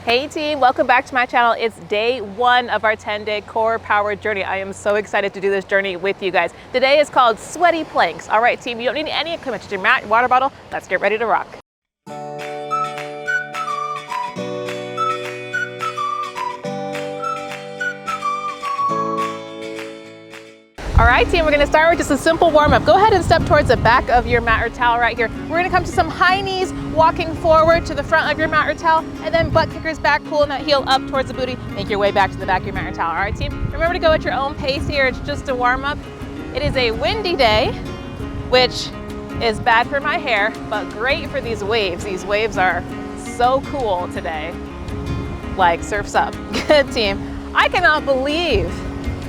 Hey team, welcome back to my channel. It's day one of our 10-day core power journey. I am so excited to do this journey with you guys. Today is called Sweaty Planks. All right team, you don't need any equipment, just your mat, water bottle. Let's get ready to rock. All right team, we're gonna start with just a simple warm up. Go ahead and step towards the back of your mat or towel right here. We're gonna come to some high knees, walking forward to the front of your mat or towel, and then butt kickers back, pulling that heel up towards the booty. Make your way back to the back of your mat or towel. All right team, remember to go at your own pace here. It's just a warm up. It is a windy day, which is bad for my hair, but great for these waves. These waves are so cool today. Like surfs up. Good team. I cannot believe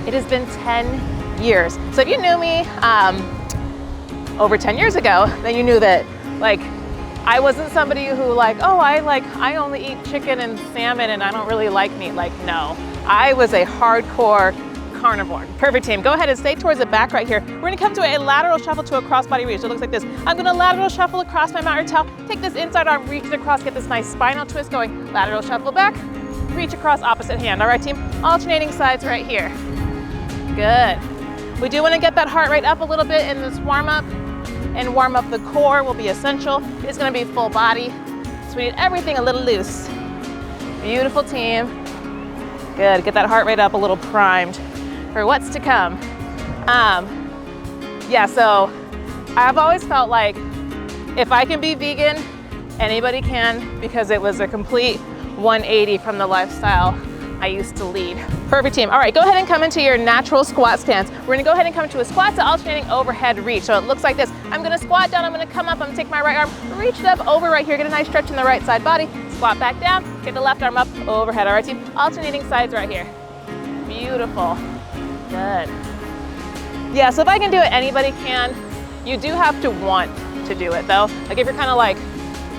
it has been 10 years. So if you knew me over 10 years ago, then you knew that like I wasn't somebody who I only eat chicken and salmon and I don't really like meat. Like no, I was a hardcore carnivore. Perfect team. Go ahead and stay towards the back right here. We're gonna come to a lateral shuffle to a crossbody reach. So it looks like this. I'm gonna lateral shuffle across my mat or towel. Take this inside arm, reach it across, get this nice spinal twist going. Lateral shuffle back, reach across opposite hand. All right team, alternating sides right here. Good. We do want to get that heart rate up a little bit in this warm up, and warm up the core will be essential. It's going to be full body, so we need everything a little loose. Beautiful team. Good, get that heart rate up a little primed for what's to come. Yeah, so I've always felt like if I can be vegan, anybody can, because it was a complete 180 from the lifestyle I used to lead. Perfect team. All right, go ahead and come into your natural squat stance. We're gonna go ahead and come to a squat to alternating overhead reach. So it looks like this. I'm gonna squat down, I'm gonna come up, I'm gonna take my right arm, reach it up over right here, get a nice stretch in the right side body, squat back down, get the left arm up, overhead. All right team, alternating sides right here. Beautiful, good. Yeah, so if I can do it, anybody can. You do have to want to do it though. Like if you're kind of like,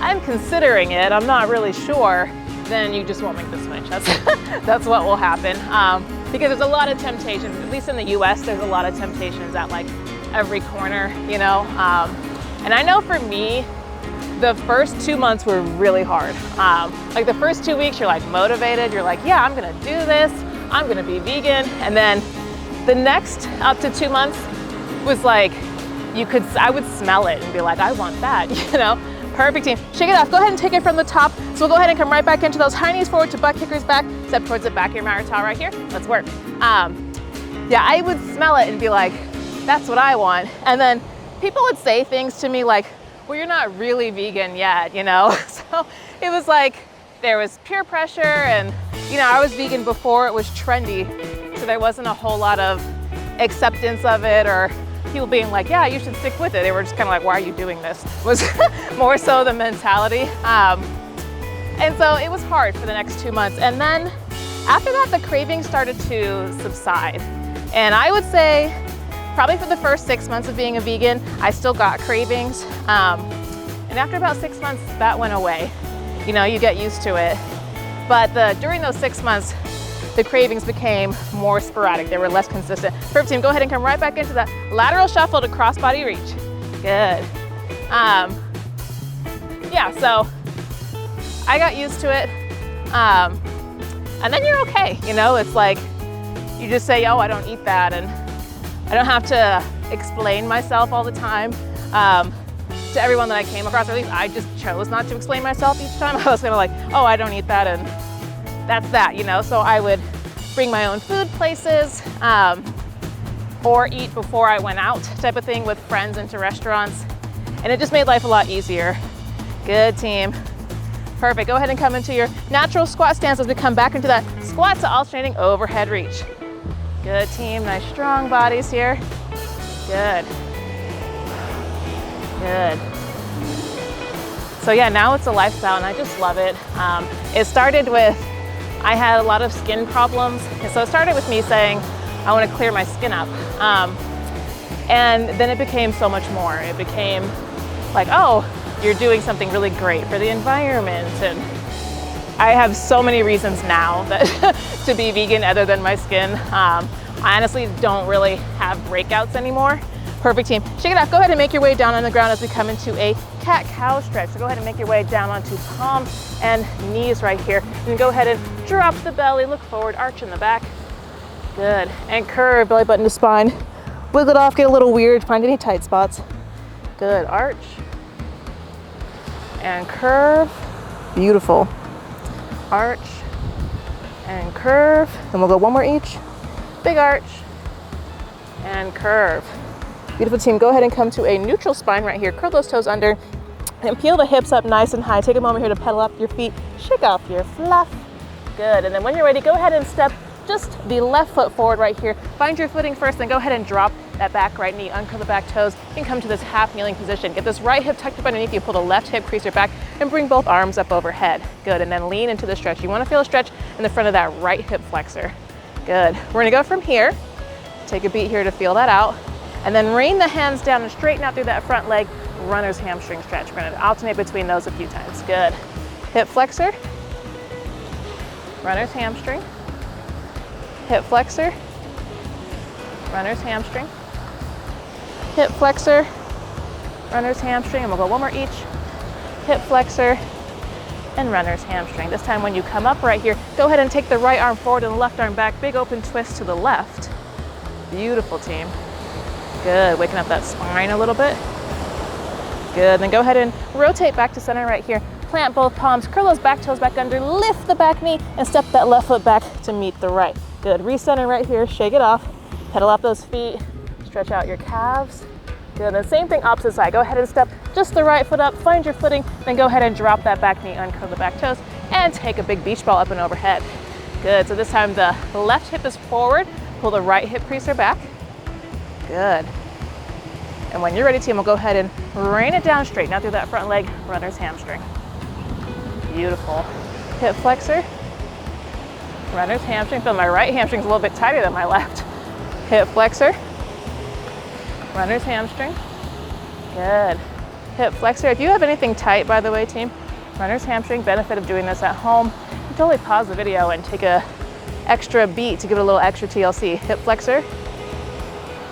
I'm considering it, I'm not really sure, then you just won't make the switch. That's what will happen. Because there's a lot of temptations, at least in the US, there's a lot of temptations at like every corner, you know? And I know for me, the first 2 months were really hard. Like the first 2 weeks, you're like motivated, you're like, yeah, I'm gonna do this, I'm gonna be vegan. And then the next up to 2 months was like, I would smell it and be like, I want that, you know? Perfect team. Shake it off. Go ahead and take it from the top. So we'll go ahead and come right back into those high knees forward to butt kickers back. Step towards the back of your mat or towel right here. Let's work. Yeah, I would smell it and be like, that's what I want. And then people would say things to me like, well, you're not really vegan yet, you know? So it was like, there was peer pressure and, you know, I was vegan before it was trendy. So there wasn't a whole lot of acceptance of it or people being like, yeah, you should stick with it. They were just kind of like, why are you doing this? Was more so the mentality. And so it was hard for the next 2 months. And then after that, the cravings started to subside. And I would say probably for the first 6 months of being a vegan, I still got cravings. And after about 6 months, that went away. You know, you get used to it. But during those 6 months, the cravings became more sporadic. They were less consistent. Perfect team, go ahead and come right back into that lateral shuffle to crossbody reach. Good. Yeah, so I got used to it. And then you're okay, you know? It's like, you just say, oh, I don't eat that. And I don't have to explain myself all the time to everyone that I came across. Or at least I just chose not to explain myself each time. I was kind of like, oh, I don't eat that. And that's that, you know? So I would bring my own food places or eat before I went out type of thing with friends into restaurants. And it just made life a lot easier. Good team. Perfect. Go ahead and come into your natural squat stance as we come back into that squat to alternating overhead reach. Good team. Nice strong bodies here. Good. Good. So yeah, now it's a lifestyle and I just love it. It started with, I had a lot of skin problems. And so it started with me saying, I want to clear my skin up. And then it became so much more. It became like, oh, you're doing something really great for the environment. And I have so many reasons now that to be vegan other than my skin. I honestly don't really have breakouts anymore. Perfect, team. Shake it off. Go ahead and make your way down on the ground as we come into a cat-cow stretch. So go ahead and make your way down onto palms and knees right here. And go ahead and drop the belly, look forward, arch in the back. Good. And curve, belly button to spine. Wiggle it off, get a little weird, find any tight spots. Good. Arch and curve. Beautiful. Arch and curve. Then we'll go one more each. Big arch and curve. Beautiful, team. Go ahead and come to a neutral spine right here. Curl those toes under and peel the hips up nice and high. Take a moment here to pedal up your feet. Shake off your fluff. Good. And then when you're ready, go ahead and step just the left foot forward right here. Find your footing first, then go ahead and drop that back right knee. Uncurl the back toes and come to this half kneeling position. Get this right hip tucked up underneath you. Pull the left hip creaser back and bring both arms up overhead. Good. And then lean into the stretch. You want to feel a stretch in the front of that right hip flexor. Good. We're going to go from here. Take a beat here to feel that out. And then rain the hands down and straighten out through that front leg. Runner's hamstring stretch. We're going to alternate between those a few times. Good. Hip flexor. Runner's hamstring. Hip flexor. Runner's hamstring. Hip flexor. Runner's hamstring. And we'll go one more each. Hip flexor and runner's hamstring. This time when you come up right here, go ahead and take the right arm forward and the left arm back. Big open twist to the left. Beautiful, team. Good. Waking up that spine a little bit. Good. Then go ahead and rotate back to center right here. Plant both palms, curl those back toes back under, lift the back knee, and step that left foot back to meet the right. Good. Recenter right here. Shake it off. Pedal up those feet. Stretch out your calves. Good. And same thing opposite side. Go ahead and step just the right foot up. Find your footing. Then go ahead and drop that back knee, uncurl the back toes, and take a big beach ball up and overhead. Good. So this time the left hip is forward. Pull the right hip creaser back. Good. And when you're ready, team, we'll go ahead and rain it down, straighten out through that front leg, runner's hamstring. Beautiful. Hip flexor, runner's hamstring. Feel my right hamstring's a little bit tighter than my left. Hip flexor, runner's hamstring. Good. Hip flexor. If you have anything tight, by the way, team, runner's hamstring, benefit of doing this at home, you can totally pause the video and take a extra beat to give it a little extra TLC. Hip flexor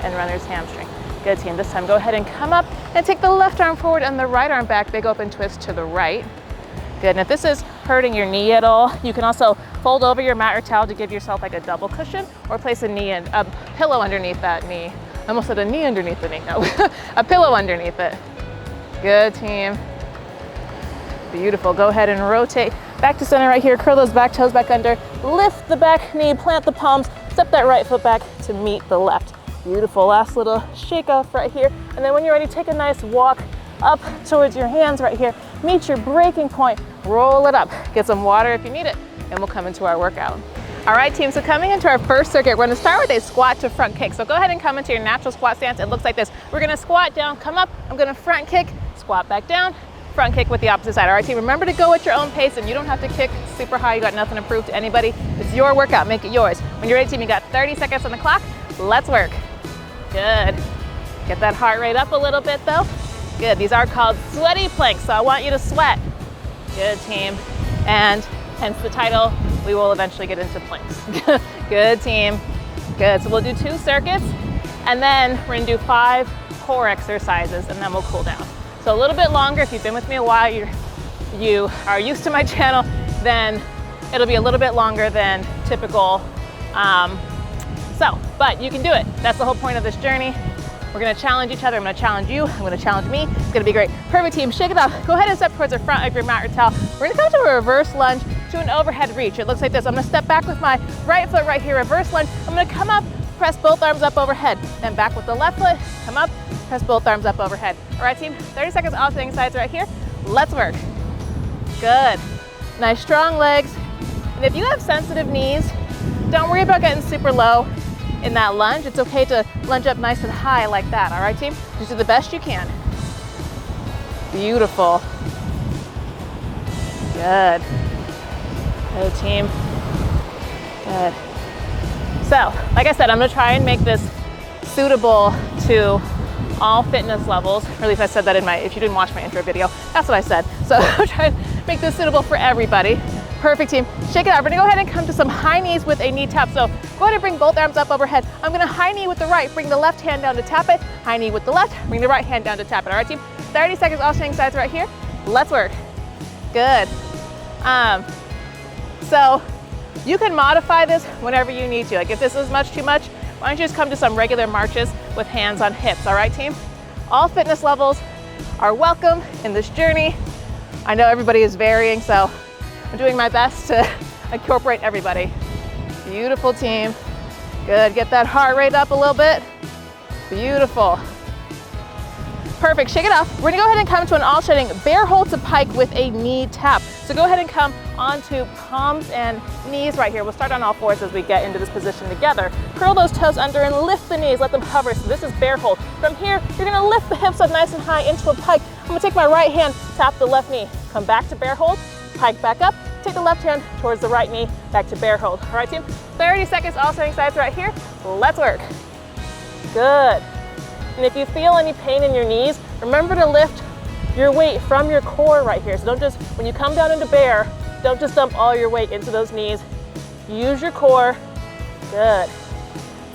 and runner's hamstring. Good, team. This time go ahead and come up and take the left arm forward and the right arm back. Big open twist to the right. Good. And if this is hurting your knee at all, you can also fold over your mat or towel to give yourself like a double cushion, or place a knee and a pillow underneath that knee. I almost said a knee underneath the knee. No, a pillow underneath it. Good, team. Beautiful. Go ahead and rotate back to center right here. Curl those back toes back under. Lift the back knee, plant the palms, step that right foot back to meet the left. Beautiful. Last little shake off right here. And then when you're ready, take a nice walk up towards your hands right here. Meet your breaking point. Roll it up. Get some water if you need it, and we'll come into our workout. All right, team, so coming into our first circuit, we're gonna start with a squat to front kick. So go ahead and come into your natural squat stance. It looks like this. We're gonna squat down, come up. I'm gonna front kick, squat back down, front kick with the opposite side. All right, team, remember to go at your own pace, and you don't have to kick super high. You got nothing to prove to anybody. It's your workout, make it yours. When you're ready, team, you got 30 seconds on the clock. Let's work. Good. Get that heart rate up a little bit though. Good. These are called sweaty planks, so I want you to sweat. Good, team. And hence the title, we will eventually get into planks. Good, team. Good. So we'll do 2 circuits, and then we're gonna do 5 core exercises, and then we'll cool down. So a little bit longer. If you've been with me a while, you are used to my channel, then it'll be a little bit longer than typical. But you can do it. That's the whole point of this journey. We're gonna challenge each other. I'm gonna challenge you. I'm gonna challenge me. It's gonna be great. Perfect, team. Shake it off. Go ahead and step towards the front of your mat or towel. We're gonna come to a reverse lunge to an overhead reach. It looks like this. I'm gonna step back with my right foot right here, reverse lunge. I'm gonna come up, press both arms up overhead. Then back with the left foot, come up, press both arms up overhead. All right, team, 30 seconds alternating sides right here. Let's work. Good. Nice strong legs. And if you have sensitive knees, don't worry about getting super low in that lunge. It's okay to lunge up nice and high like that. All right, team? Just do the best you can. Beautiful. Good. Good, team. Good. So, like I said, I'm gonna try and make this suitable to all fitness levels, or at least I said that in my, if you didn't watch my intro video, that's what I said. So I'm trying to make this suitable for everybody. Perfect, team. Shake it out. We're gonna go ahead and come to some high knees with a knee tap. So go ahead and bring both arms up overhead. I'm gonna high knee with the right, bring the left hand down to tap it. High knee with the left, bring the right hand down to tap it. All right, team? 30 seconds, alternating sides right here. Let's work. Good. So you can modify this whenever you need to. Like if this is too much, why don't you just come to some regular marches with hands on hips, all right, team? All fitness levels are welcome in this journey. I know everybody is varying, so I'm doing my best to incorporate everybody. Beautiful, team. Good, get that heart rate up a little bit. Beautiful. Perfect, shake it off. We're gonna go ahead and come to an alternating bear hold to pike with a knee tap. So go ahead and come onto palms and knees right here. We'll start on all fours as we get into this position together. Curl those toes under and lift the knees, let them hover. So this is bear hold. From here, you're gonna lift the hips up nice and high into a pike. I'm gonna take my right hand, tap the left knee, come back to bear hold, pike back up, take the left hand towards the right knee, back to bear hold. All right, team? 30 seconds, alternating sides right here. Let's work. Good. And if you feel any pain in your knees, remember to lift your weight from your core right here. So don't just, when you come down into bear, don't just dump all your weight into those knees. Use your core. Good.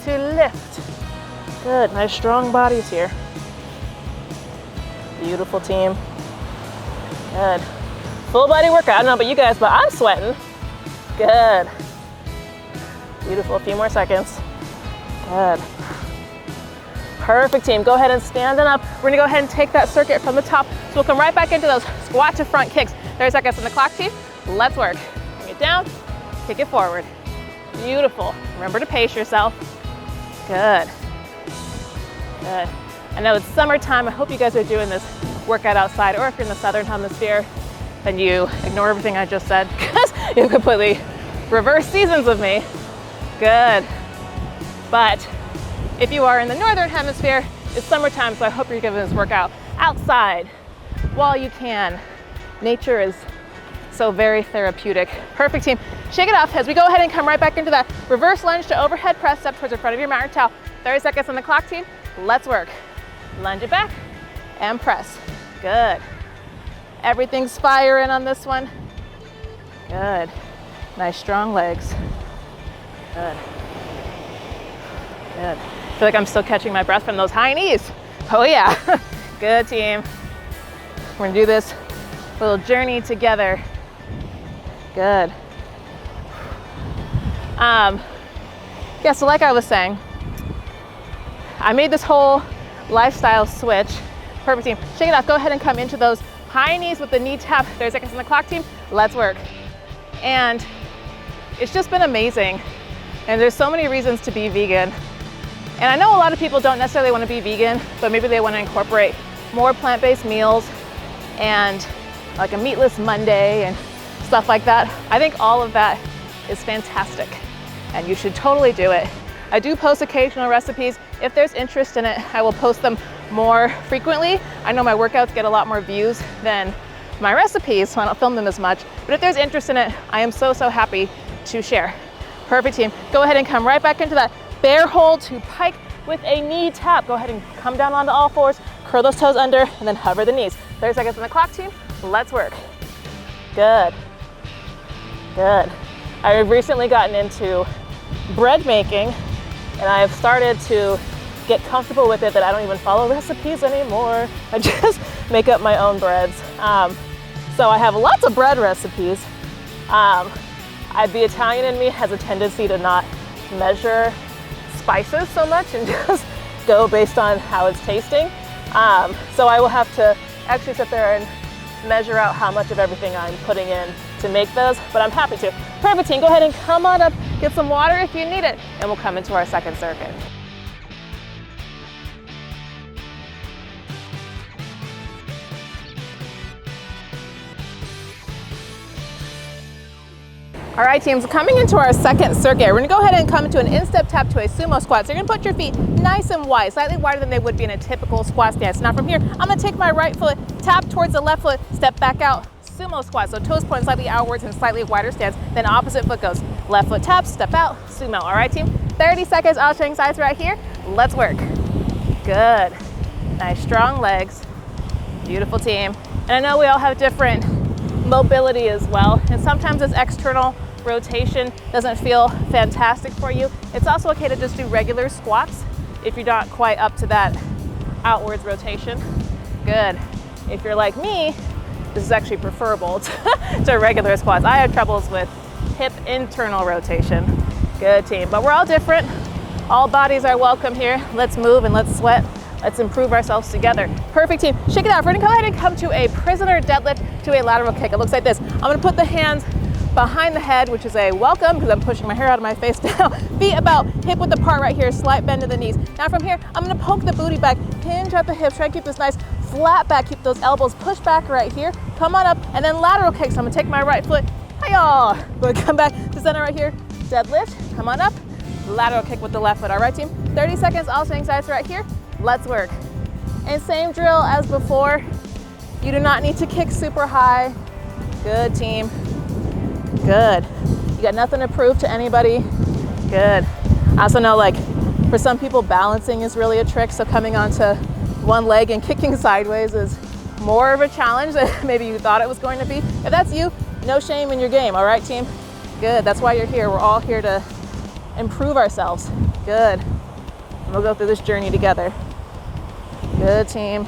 To lift. Good, nice strong bodies here. Beautiful, team. Good. Full body workout. I don't know about you guys, but I'm sweating. Good. Beautiful, a few more seconds. Good. Perfect, team. Go ahead and stand up. We're gonna go ahead and take that circuit from the top. So we'll come right back into those squat to front kicks. 30 seconds on the clock, team. Let's work. Bring it down, kick it forward. Beautiful. Remember to pace yourself. Good. Good. I know it's summertime. I hope you guys are doing this workout outside, or if you're in the southern hemisphere, then you ignore everything I just said because you completely reverse seasons of me. Good. But if you are in the northern hemisphere, it's summertime, so I hope you're giving this workout outside while you can. Nature is so very therapeutic. Perfect, team. Shake it off as we go ahead and come right back into that reverse lunge to overhead press, step towards the front of your mat or towel. 30 seconds on the clock, team. Let's work. Lunge it back and press. Good. Everything's firing on this one. Good. Nice strong legs. Good. Good. I feel like I'm still catching my breath from those high knees. Oh yeah. Good, team. We're gonna do this little journey together. Good. Yeah, so like I was saying, I made this whole lifestyle switch. Perfect, team. Shake it off. Go ahead and come into those high knees with the knee tap. 30 seconds on the clock, team. Let's work. And it's just been amazing. And there's so many reasons to be vegan. And I know a lot of people don't necessarily want to be vegan, but maybe they want to incorporate more plant-based meals and like a meatless Monday and stuff like that. I think all of that is fantastic and you should totally do it. I do post occasional recipes. If there's interest in it, I will post them more frequently. I know my workouts get a lot more views than my recipes, so I don't film them as much. But if there's interest in it, I am so happy to share. Perfect, team. Go ahead and come right back into that bear hold to pike with a knee tap. Go ahead and come down onto all fours, curl those toes under, and then hover the knees. 30 seconds on the clock, team. Let's work. Good. Good. I've recently gotten into bread making, and I've started to get comfortable with it that I don't even follow recipes anymore. I just make up my own breads. So I have lots of bread recipes. The Italian in me has a tendency to not measure spices so much and just go based on how it's tasting. So I will have to actually sit there and measure out how much of everything I'm putting in to make those, but I'm happy to. Perfect, team. Go ahead and come on up, get some water if you need it, and we'll come into our second circuit. All right, teams, coming into our second circuit, we're gonna go ahead and come into an instep tap to a sumo squat. So you're gonna put your feet nice and wide, slightly wider than they would be in a typical squat stance. Now from here, I'm gonna take my right foot, tap towards the left foot, step back out, sumo squat. So toes point slightly outwards in slightly wider stance, then opposite foot goes. Left foot taps, step out, sumo. All right, team, 30 seconds, alternating sides right here. Let's work. Good. Nice strong legs. Beautiful, team. And I know we all have different mobility as well. And sometimes this external rotation doesn't feel fantastic for you. It's also okay to just do regular squats if you're not quite up to that outwards rotation. Good. If you're like me, this is actually preferable to regular squats. I have troubles with hip internal rotation. Good team, but we're all different. All bodies are welcome here. Let's move and let's sweat. Let's improve ourselves together. Perfect team. Shake it out. We're gonna go ahead and come to a prisoner deadlift to a lateral kick. It looks like this. I'm gonna put the hands behind the head, which is a welcome because I'm pushing my hair out of my face now. Feet about hip width apart right here, slight bend to the knees. Now from here, I'm gonna poke the booty back, hinge at the hips, try and keep this nice flat back, keep those elbows pushed back right here. Come on up, and then lateral kick. So I'm gonna take my right foot, hi-yah. We'll come back to center right here, deadlift, come on up, lateral kick with the left foot. All right, team, 30 seconds, all swing sides right here. Let's work. And same drill as before. You do not need to kick super high. Good team. Good. You got nothing to prove to anybody. Good. I also know, like, for some people, balancing is really a trick. So coming onto one leg and kicking sideways is more of a challenge than maybe you thought it was going to be. If that's you, no shame in your game. All right, team? Good. That's why you're here. We're all here to improve ourselves. Good. And we'll go through this journey together. Good team.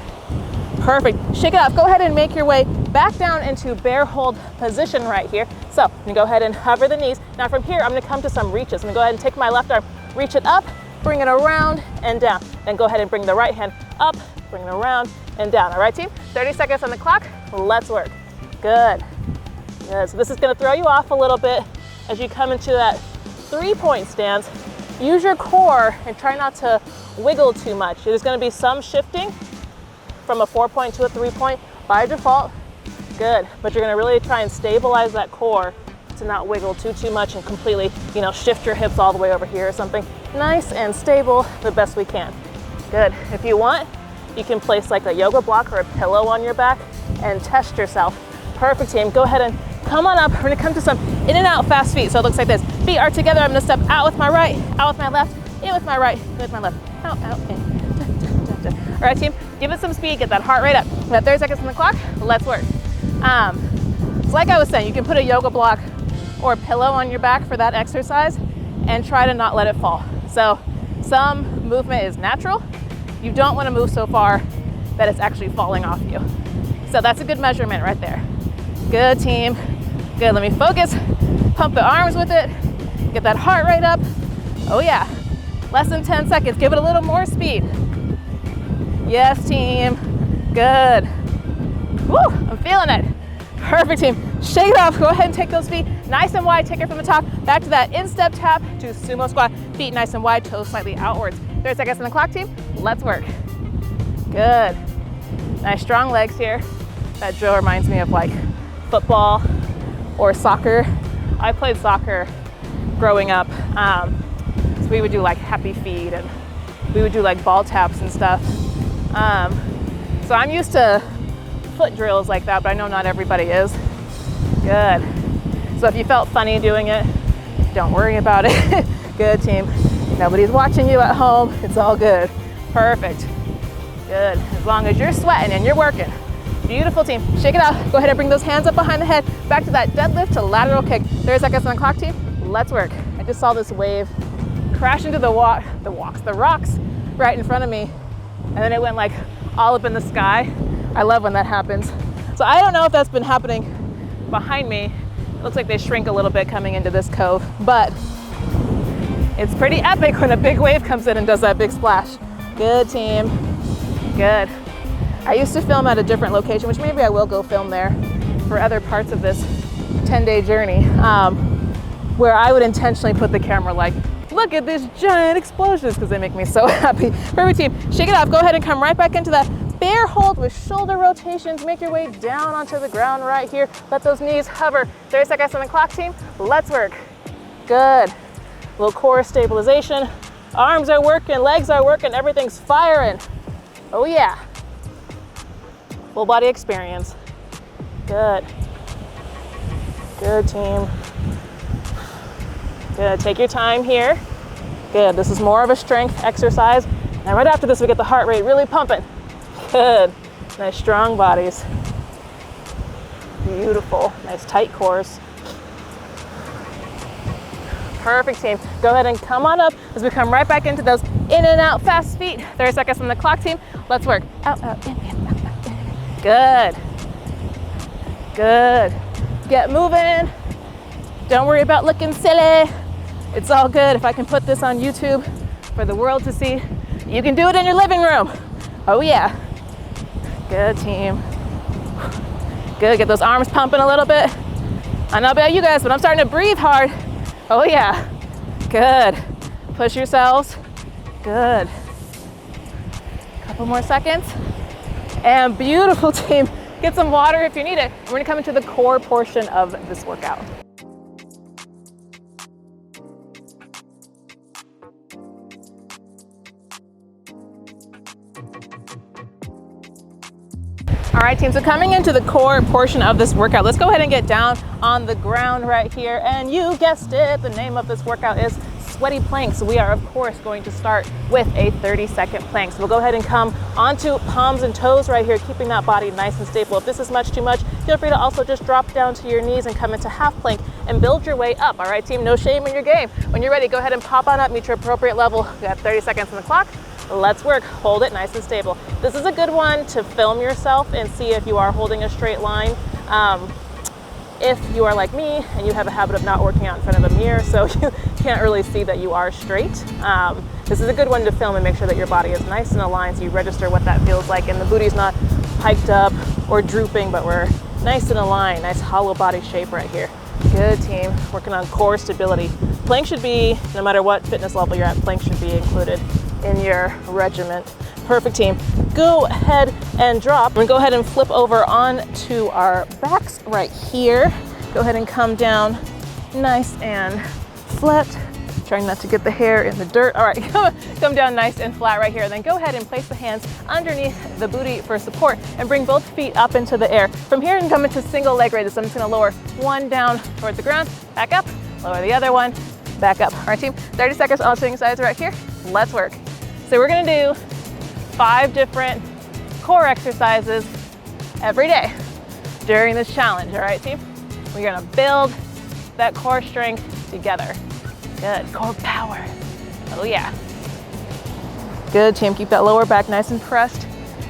Perfect. Shake it off. Go ahead and make your way back down into bear hold position right here. So I'm gonna go ahead and hover the knees. Now from here, I'm gonna come to some reaches. I'm gonna go ahead and take my left arm, reach it up, bring it around and down. Then go ahead and bring the right hand up, bring it around and down. All right, team? 30 seconds on the clock. Let's work. Good. Good. So this is gonna throw you off a little bit as you come into that 3-point stance. Use your core and try not to wiggle too much. There's gonna be some shifting from a 4-point to a 3-point by default. Good, but you're gonna really try and stabilize that core to not wiggle too much and completely, shift your hips all the way over here or something. Nice and stable the best we can. Good, if you want, you can place like a yoga block or a pillow on your back and test yourself. Perfect team, go ahead and come on up. We're gonna come to some in and out fast feet. So it looks like this. Feet are together. I'm gonna step out with my right, out with my left, in with my right, in with my left, out, in. All right, team, give it some speed, get that heart rate up. We got 30 seconds on the clock, let's work. So like I was saying, you can put a yoga block or a pillow on your back for that exercise and try to not let it fall. So some movement is natural. You don't wanna move so far that it's actually falling off you. So that's a good measurement right there. Good team, good, let me focus. Pump the arms with it, get that heart rate up. Oh yeah, less than 10 seconds, give it a little more speed. Yes, team, good. Woo, I'm feeling it. Perfect, team. Shake it off, go ahead and take those feet nice and wide, take it from the top, back to that instep tap to sumo squat. Feet nice and wide, toes slightly outwards. 30 seconds on the clock, team, let's work. Good, nice strong legs here. That drill reminds me of like football or soccer. I played soccer growing up, so we would do like happy feet and we would do like ball taps and stuff. So I'm used to foot drills like that, but I know not everybody is. Good. So if you felt funny doing it, don't worry about it. Good team. Nobody's watching you at home. It's all good. Perfect. Good. As long as you're sweating and you're working. Beautiful team. Shake it out. Go ahead and bring those hands up behind the head. Back to that deadlift to lateral kick. 30 seconds on the clock, team. Let's work. I just saw this wave crash into the rocks right in front of me. And then it went like all up in the sky. I love when that happens. So I don't know if that's been happening behind me. It looks like they shrink a little bit coming into this cove, but it's pretty epic when a big wave comes in and does that big splash. Good team, good. I used to film at a different location, which maybe I will go film there for other parts of this 10-day journey, where I would intentionally put the camera like, look at these giant explosions, because they make me so happy. Perfect team, shake it off. Go ahead and come right back into that bear hold with shoulder rotations. Make your way down onto the ground right here. Let those knees hover. 30 seconds on the clock, team. Let's work. Good. Little core stabilization. Arms are working, legs are working, everything's firing. Oh yeah. Full body experience. Good. Good team. Good, take your time here. Good, this is more of a strength exercise. And right after this, we get the heart rate really pumping. Good, nice strong bodies. Beautiful, nice tight cores. Perfect, team. Go ahead and come on up as we come right back into those in and out fast feet. 30 seconds on the clock, team. Let's work. Out, out, in, out, out, in. Good. Good. Get moving. Don't worry about looking silly. It's all good. If I can put this on YouTube for the world to see, you can do it in your living room. Oh yeah. Good, team. Good, get those arms pumping a little bit. I know about you guys, but I'm starting to breathe hard. Oh yeah. Good. Push yourselves. Good. Couple more seconds. And beautiful, team. Get some water if you need it. We're gonna come into the core portion of this workout. All right, team, so coming into the core portion of this workout, let's go ahead and get down on the ground right here. And you guessed it, the name of this workout is sweaty planks. So we are, of course, going to start with a 30-second plank. So we'll go ahead and come onto palms and toes right here, keeping that body nice and stable. If this is much too much, feel free to also just drop down to your knees and come into half plank and build your way up. All right, team, no shame in your game. When you're ready, go ahead and pop on up, meet your appropriate level. We got 30 seconds on the clock. Let's work. Hold it nice and stable. This is a good one to film yourself and see if you are holding a straight line. If you are like me and you have a habit of not working out in front of a mirror, so you can't really see that you are straight, this is a good one to film and make sure that your body is nice and aligned so you register what that feels like and the booty's not hiked up or drooping, but we're nice and aligned, nice hollow body shape right here. Good, team. Working on core stability. Plank should be, no matter what fitness level you're at, plank should be included in your regimen. Perfect, team. Go ahead and drop. We're gonna go ahead and flip over onto our backs right here. Go ahead and come down nice and flat. Trying not to get the hair in the dirt. All right, come down nice and flat right here. And then go ahead and place the hands underneath the booty for support and bring both feet up into the air. From here, you can come into single leg raises. So I'm just gonna lower one down towards the ground, back up, lower the other one, back up. All right, team, 30 seconds alternating sides right here. Let's work. So we're gonna do 5 different core exercises every day during this challenge, all right, team? We're gonna build that core strength together. Good, core power. Oh yeah. Good, team, keep that lower back nice and pressed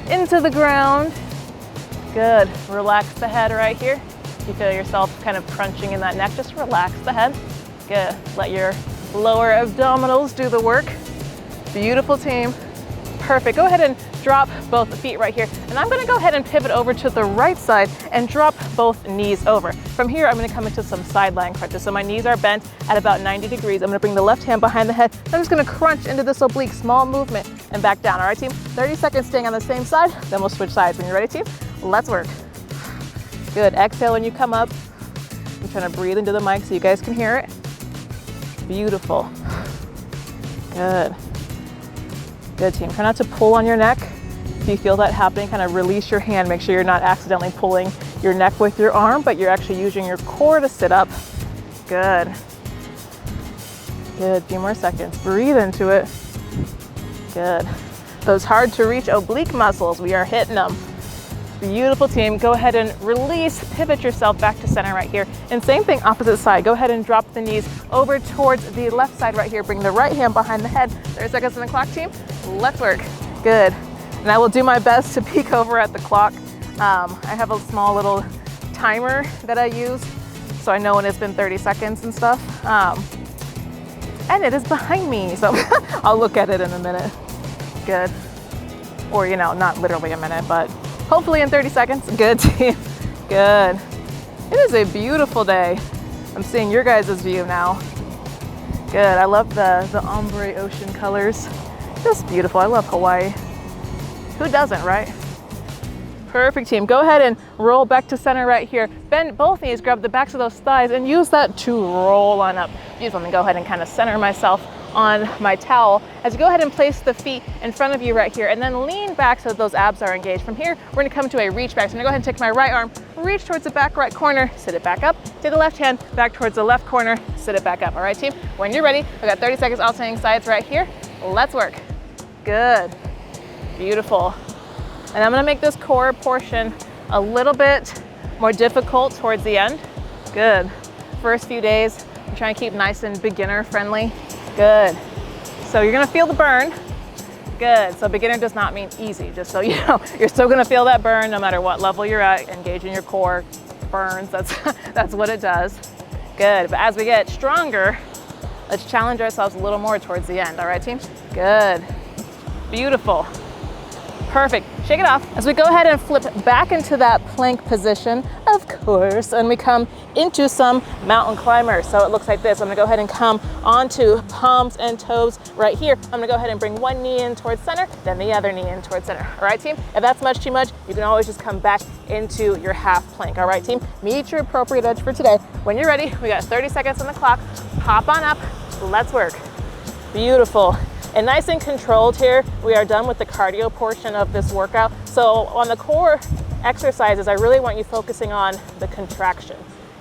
into the ground. Good, relax the head right here. You feel yourself kind of crunching in that neck, just relax the head. Good, let your lower abdominals do the work. Beautiful, team. Perfect. Go ahead and drop both feet right here. And I'm gonna go ahead and pivot over to the right side and drop both knees over. From here, I'm gonna come into some sideline crunches. So my knees are bent at about 90 degrees. I'm gonna bring the left hand behind the head. I'm just gonna crunch into this oblique, small movement, and back down. All right, team? 30 seconds staying on the same side, then we'll switch sides. When you're ready, team, let's work. Good, exhale when you come up. I'm trying to breathe into the mic so you guys can hear it. Beautiful. Good. Good, team. Try not to pull on your neck. If you feel that happening, kind of release your hand. Make sure you're not accidentally pulling your neck with your arm, but you're actually using your core to sit up. Good. Good, few more seconds. Breathe into it. Good. Those hard to reach oblique muscles, we are hitting them. Beautiful, team. Go ahead and release, pivot yourself back to center right here. And same thing, opposite side. Go ahead and drop the knees over towards the left side right here. Bring the right hand behind the head. 30 seconds on the clock, team. Let's work. Good. And I will do my best to peek over at the clock. I have a small little timer that I use, so I know when it's been 30 seconds and stuff. And it is behind me, so I'll look at it in a minute. Good. Or, you know, not literally a minute, but hopefully in 30 seconds. Good, team. Good. It is a beautiful day. I'm seeing your guys' view now. Good. I love the ombre ocean colors. Just beautiful. I love Hawaii. Who doesn't, right? Perfect, team. Go ahead and roll back to center right here. Bend both knees, grab the backs of those thighs, and use that to roll on up. Beautiful. And go ahead and kind of center myself on my towel. As you go ahead and place the feet in front of you right here, and then lean back so that those abs are engaged. From here, we're gonna come to a reach back. So I'm gonna go ahead and take my right arm, reach towards the back right corner, sit it back up. Take the left hand back towards the left corner, sit it back up. All right, team? When you're ready, we got 30 seconds alternating sides right here. Let's work. Good. Beautiful. And I'm gonna make this core portion a little bit more difficult towards the end. Good. First few days, I'm trying to keep nice and beginner friendly. Good. So you're gonna feel the burn. Good. So beginner does not mean easy, just so you know. You're still gonna feel that burn no matter what level you're at. Engaging your core burns, that's what it does. Good. But as we get stronger, let's challenge ourselves a little more towards the end. All right, team? Good. Beautiful. Perfect. Shake it off. As we go ahead and flip back into that plank position, of course, and we come into some mountain climbers. So it looks like this. I'm gonna go ahead and come onto palms and toes right here. I'm gonna go ahead and bring one knee in towards center, then the other knee in towards center. All right, team? If that's much too much, you can always just come back into your half plank. All right, team? Meet your appropriate edge for today. When you're ready, we got 30 seconds on the clock. Pop on up. Let's work. Beautiful. And nice and controlled here. We are done with the cardio portion of this workout. So on the core exercises, I really want you focusing on the contraction.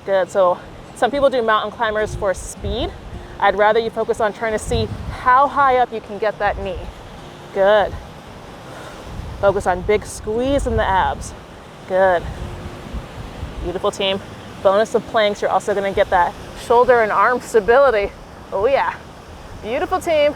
Good. So some people do mountain climbers for speed. I'd rather you focus on trying to see how high up you can get that knee. Good. Focus on big squeeze in the abs. Good. Beautiful, team. Bonus of planks, you're also going to get that shoulder and arm stability. Oh yeah. Beautiful, team.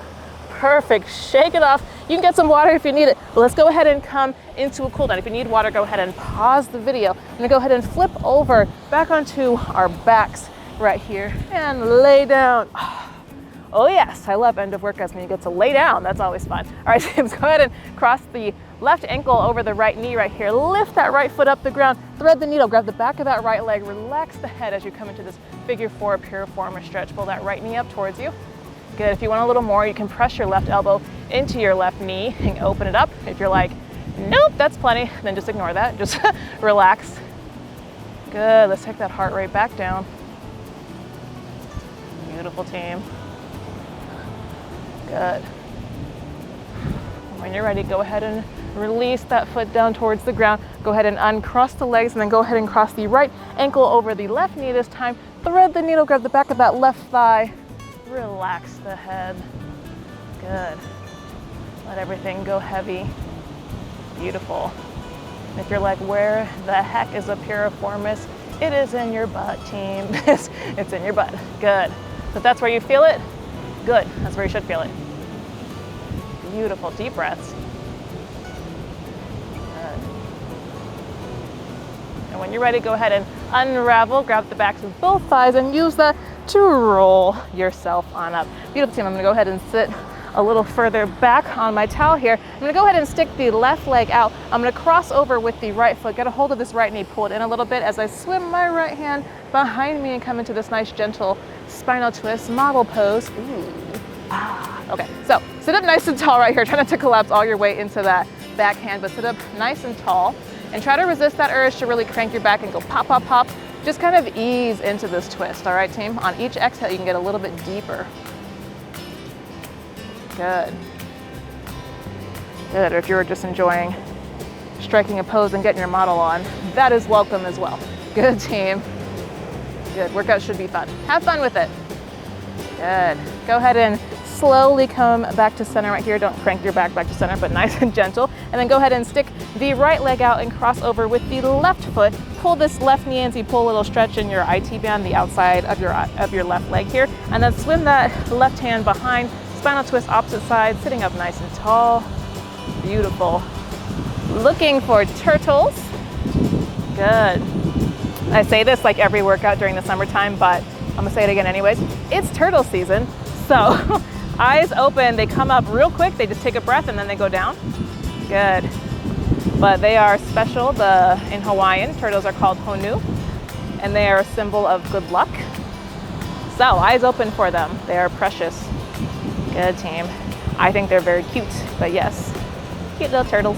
Perfect. Shake it off. You can get some water if you need it, but let's go ahead and come into a cool down. If you need water, go ahead and pause the video. I'm gonna go ahead and flip over back onto our backs right here and lay down. Oh yes, I love end of workouts when you get to lay down. That's always fun. All right, James, go ahead and cross the left ankle over the right knee right here. Lift that right foot up the ground, thread the needle, grab the back of that right leg, relax the head as you come into this figure four piriformis stretch. Pull that right knee up towards you. Good. If you want a little more, you can press your left elbow into your left knee and open it up. If you're like, nope, that's plenty, then just ignore that. Just relax. Good. Let's take that heart rate back down. Beautiful, team. Good. When you're ready, go ahead and release that foot down towards the ground. Go ahead and uncross the legs and then go ahead and cross the right ankle over the left knee this time. Thread the needle, grab the back of that left thigh. Relax the head. Good. Let everything go heavy. Beautiful. If you're like, where the heck is a piriformis? It is in your butt, team. It's in your butt. Good. If that's where you feel it, good. That's where you should feel it. Beautiful. Deep breaths. Good. And when you're ready, go ahead and unravel. Grab the backs of both thighs and use that to roll yourself on up. Beautiful, team. I'm gonna go ahead and sit a little further back on my towel here. I'm gonna go ahead and stick the left leg out. I'm gonna cross over with the right foot, get a hold of this right knee, pull it in a little bit as I swim my right hand behind me and come into this nice gentle spinal twist model pose. Ooh. Okay, so sit up nice and tall right here. Try not to collapse all your weight into that back hand, but sit up nice and tall and try to resist that urge to really crank your back and go pop, pop, pop. Just kind of ease into this twist, all right, team? On each exhale, you can get a little bit deeper. Good. Good, or if you were just enjoying striking a pose and getting your model on, that is welcome as well. Good, team. Good, workout should be fun. Have fun with it. Good. Go ahead and slowly come back to center right here. Don't crank your back to center, but nice and gentle. And then go ahead and stick the right leg out and cross over with the left foot. Pull this left knee in, so you pull a little stretch in your IT band, the outside of your left leg here. And then swim that left hand behind, spinal twist opposite side, sitting up nice and tall. Beautiful. Looking for turtles. Good. I say this like every workout during the summertime, but I'm gonna say it again anyways. It's turtle season, so eyes open, they come up real quick, they just take a breath and then they go down. Good. But they are special. In Hawaiian, turtles are called honu, and they are a symbol of good luck. So eyes open for them. They are precious. Good, team. I think they're very cute, but yes, cute little turtles.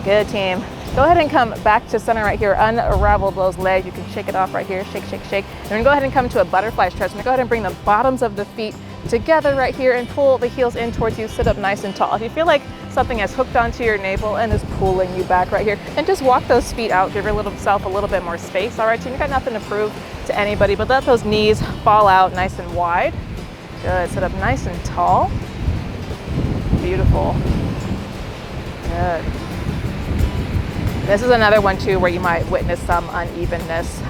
Good, team. Go ahead and come back to center right here. Unravel those legs. You can shake it off right here. Shake, shake, shake. And we're gonna go ahead and come to a butterfly stretch. I'm gonna go ahead and bring the bottoms of the feet together right here and pull the heels in towards you. Sit up nice and tall. If you feel like something has hooked onto your navel and is pulling you back right here, and just walk those feet out. Give yourself a little bit more space. All right, team, you got nothing to prove to anybody, but let those knees fall out nice and wide. Good. Sit up nice and tall. Beautiful. Good. This is another one too where you might witness some unevenness.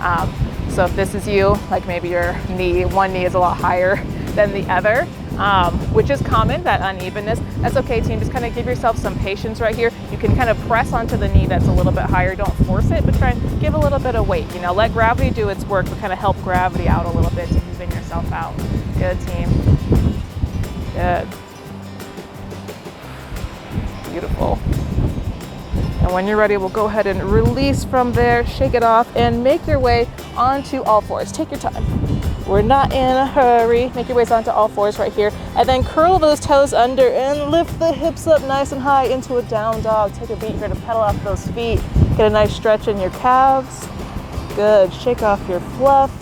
So if this is you, like maybe your one knee is a lot higher than the other, which is common, that unevenness. That's okay, team. Just kind of give yourself some patience right here. You can kind of press onto the knee that's a little bit higher. Don't force it, but try and give a little bit of weight. You know, let gravity do its work, but kind of help gravity out a little bit to even yourself out. Good, team. Good. Beautiful. And when you're ready, we'll go ahead and release from there, shake it off, and make your way onto all fours. Take your time. We're not in a hurry. Make your ways onto all fours right here. And then curl those toes under and lift the hips up nice and high into a down dog. Take a beat here to pedal off those feet. Get a nice stretch in your calves. Good. Shake off your fluff.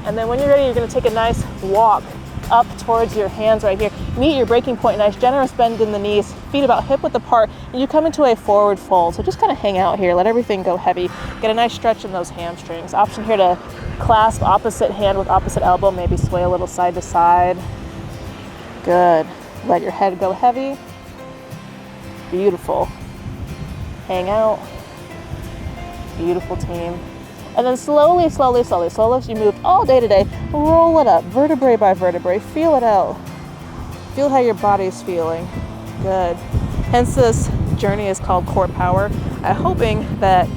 And then when you're ready, you're going to take a nice walk up towards your hands right here. Meet your breaking point. Nice generous bend in the knees, feet about hip width apart, and you come into a forward fold. So just kind of hang out here, let everything go heavy. Get a nice stretch in those hamstrings. Option here to clasp opposite hand with opposite elbow, maybe sway a little side to side. Good. Let your head go heavy. Beautiful. Hang out. Beautiful, team. And then slowly as you move all day today, roll it up, vertebrae by vertebrae, feel it out. Feel how your body's feeling. Good. Hence this journey is called Core Power. Hoping that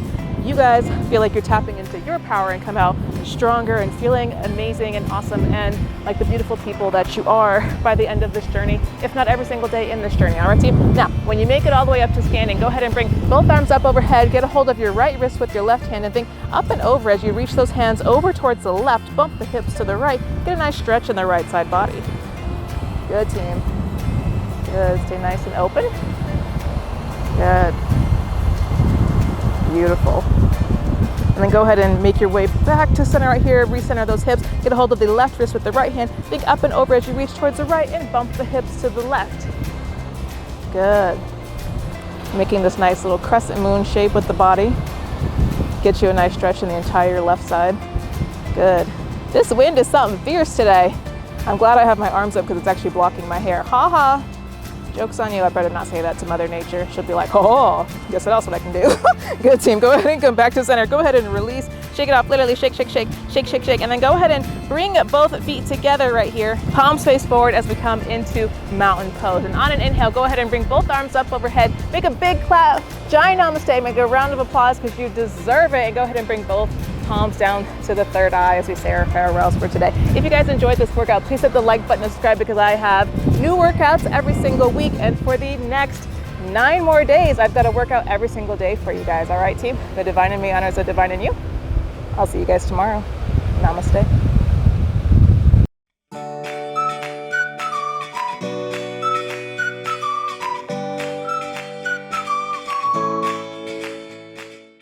you guys feel like you're tapping into your power and come out stronger and feeling amazing and awesome and like the beautiful people that you are by the end of this journey, if not every single day in this journey. All right, team? Now, when you make it all the way up to standing, go ahead and bring both arms up overhead, get a hold of your right wrist with your left hand and think up and over as you reach those hands over towards the left, bump the hips to the right, get a nice stretch in the right side body. Good, team. Good, stay nice and open. Good. Beautiful. And then go ahead and make your way back to center right here, recenter those hips, get a hold of the left wrist with the right hand, think up and over as you reach towards the right and bump the hips to the left. Good. Making this nice little crescent moon shape with the body. Get you a nice stretch in the entire left side. Good. This wind is something fierce today. I'm glad I have my arms up because it's actually blocking my hair. Ha ha. Joke's on you. I better not say that to Mother Nature. She'll be like, oh, guess what else what I can do? Good, team. Go ahead and come back to center. Go ahead and release. Shake it off. Literally shake, shake, shake, shake, shake, shake. And then go ahead and bring both feet together right here. Palms face forward as we come into mountain pose. And on an inhale, go ahead and bring both arms up overhead. Make a big clap. Giant namaste. Make a round of applause because you deserve it. And go ahead and bring both palms down to the third eye as we say our farewells for today. If you guys enjoyed this workout, please hit the like button and subscribe because I have new workouts every single week. And for the next 9 more days, I've got a workout every single day for you guys. All right, team? The divine in me honors the divine in you. I'll see you guys tomorrow. Namaste.